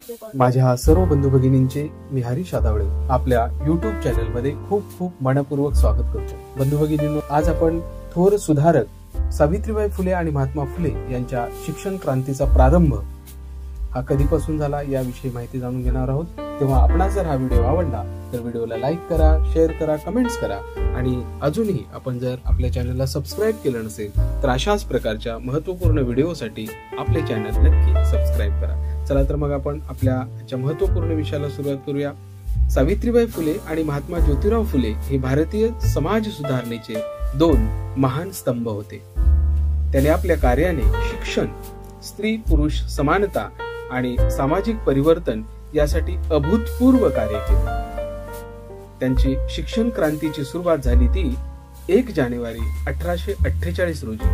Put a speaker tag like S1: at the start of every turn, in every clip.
S1: माझ्या सर्व बंधू भगिनींचे मी हरीश आदावळे आपल्या YouTube चॅनल मध्ये खूप खूप मनपूर्वक स्वागत करतो। बंधू भगिनींनो, आज आपण थोर सुधारक सावित्रीबाई फुले आणि महात्मा फुले यांच्या शिक्षण क्रांतीचा प्रारंभ हा कधीपासून झाला याविषयी माहिती जाणून घेणार आहोत। तेव्हा आपणास जर हा व्हिडिओ आवडला तर व्हिडिओला लाईक करा, शेअर करा, कमेंट्स करा आणि अजूनही आपण जर आपल्या चॅनलला सबस्क्राईब केलं नसेल तर अशाच प्रकारच्या महत्त्वपूर्ण व्हिडिओसाठी आपले चॅनल नक्की सबस्क्राईब करा। चला तर मग आपण आपल्या महत्त्वपूर्ण विषयाला सुरुवात करूया। सावित्रीबाई फुले आणि महात्मा ज्योतिराव फुले हे भारतीय समाज सुधारणेचे दोन महान स्तंभ होते। त्यांनी आपल्या कार्याने शिक्षण, स्त्री पुरुष समानता आणि सामाजिक परिवर्तन यासाठी अभूतपूर्व कार्य केले। त्यांची शिक्षण क्रांतीची सुरुवात झाली ती 1 जानेवारी 1848 रोजी,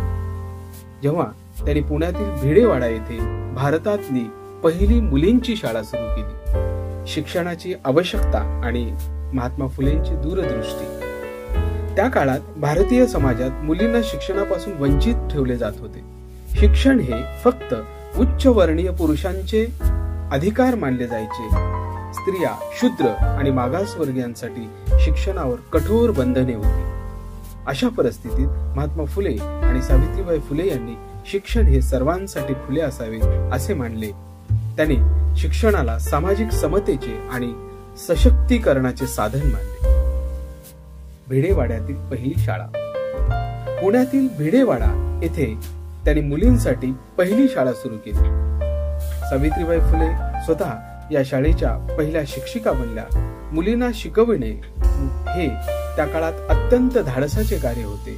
S1: जेव्हा त्यांनी पुण्यातील भिडेवाडा येथे भारतातली पहिली मुलींची शाळा सुरू केली। शिक्षणाची आवश्यकता आणि महात्मा फुलेंची दूरदृष्टी। त्या काळात भारतीय समाजात मुलींना शिक्षणापासून वंचित ठेवले जात होते। शिक्षण हे फक्त उच्च वर्णीय पुरुषांचे अधिकार मानले जायचे। स्त्रिया, शूद्र आणि मागासवर्गीयांसाठी शिक्षणावर कठोर बंधने होती। अशा परिस्थितीत महात्मा फुले आणि सावित्रीबाई फुले यांनी शिक्षण हे सर्वांसाठी खुले असावे असे मानले। त्यांनी शिक्षणाला सामाजिक समतेचे आणि सशक्तीकरणाचे साधन मानले। भिडेवाड्यातील पहिली शाळा। पुण्यातील भिडेवाडा येथे त्यांनी मुलींसाठी पहिली शाळा सुरू केली। सावित्रीबाई फुले स्वतः या शाळेच्या पहिल्या शिक्षिका बनल्या। मुलींना शिकविणे हे त्या काळात अत्यंत धाडसाचे कार्य होते।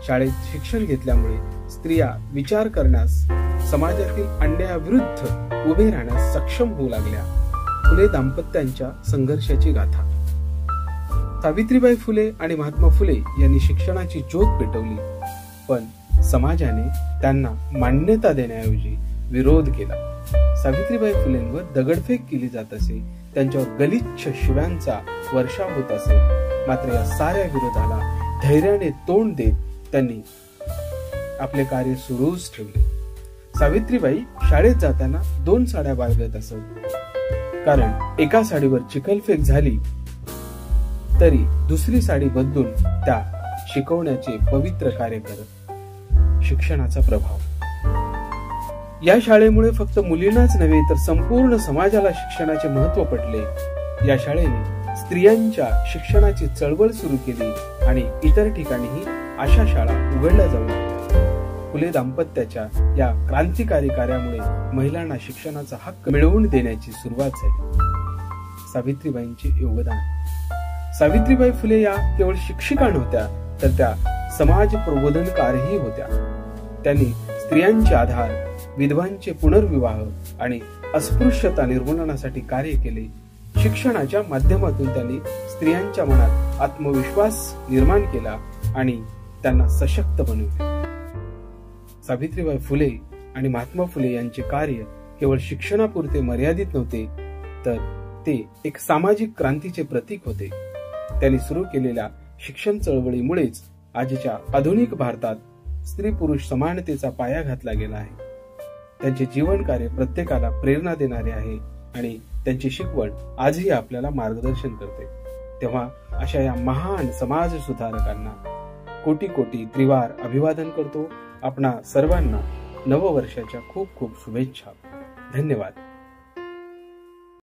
S1: शाळेत शिक्षण घेतल्यामुळे स्त्रिया विचार करण्यास, समाजातील अन्यायाविरुद्ध उभे राहण्यास सक्षम होऊ लागल्या। फुले दाम्पत्यांच्या संघर्षाची गाथा। सावित्रीबाई फुले आणि महात्मा फुले यांनी शिक्षणाची ज्योत पेटवली, पण समाजाने त्यांना मान्यता देण्याऐवजी विरोध केला। सावित्रीबाई फुलेंवर दगडफेक केली जात असे, त्यांच्यावर गलिच्छ शिव्यांचा वर्षाव होत असे। मात्र या साऱ्या विरोधाला धैर्याने तोंड देत त्यांनी आपले कार्य सुरूच ठेवले। सावित्रीबाई शाळेत जाताना 2 साड्या बाळगत असत, कारण एका साडीवर चिखलफेक झाली तरी दुसरी साडी बदलून त्या शिकवण्याचे पवित्र कार्य करत। शिक्षणाचा प्रभाव। या शाळेमुळे फक्त मुलींनाच नव्हे तर संपूर्ण समाजाला शिक्षणाचे महत्त्व पटले। या शाळेने स्त्रियांच्या शिक्षणाची चळवळ सुरू केली आणि इतर ठिकाणीही अशा शाळा उघडल्या जाऊ लागल्या। फुले दाम्पत्याच्या या क्रांतिकारी कार्यामुळे महिलांना शिक्षणाचा हक्क मिळवून देण्याची सुरुवात झाली। सावित्रीबाईंचे योगदान। सावित्रीबाई फुले या केवळ शिक्षिका नव्हत्या, तर त्या समाज प्रबोधनकारही होत्या। त्यांनी स्त्रियांचे आधार, विधवांचे पुनर्विवाह आणि अस्पृश्यता निर्मूलनासाठी कार्य केले। शिक्षणाच्या माध्यमातून त्यांनी स्त्रियांच्या मनात आत्मविश्वास निर्माण केला आणि त्यांना सशक्त बनवले। सावित्रीबाई फुले आणि महात्मा फुले यांचे कार्य केवळ शिक्षणापुरते मर्यादित नव्हते, तर ते एक सामाजिक क्रांतीचे प्रतीक होते। त्यांनी सुरू केलेल्या शिक्षण चळवळीमुळेच आजच्या आधुनिक भारतात स्त्री पुरुष समानतेचा पाया घातला गेला आहे। त्यांचे जीवन कार्य प्रत्येकाला प्रेरणा देणारे आहे आणि त्यांची शिकवण आजही आपल्याला मार्गदर्शन करते। तेव्हा अशा या महान समाज सुधारकांना कोटी कोटी त्रिवार अभिवादन करतो। आपणा सर्वांना नववर्षाच्या खूप खूप शुभेच्छा। धन्यवाद।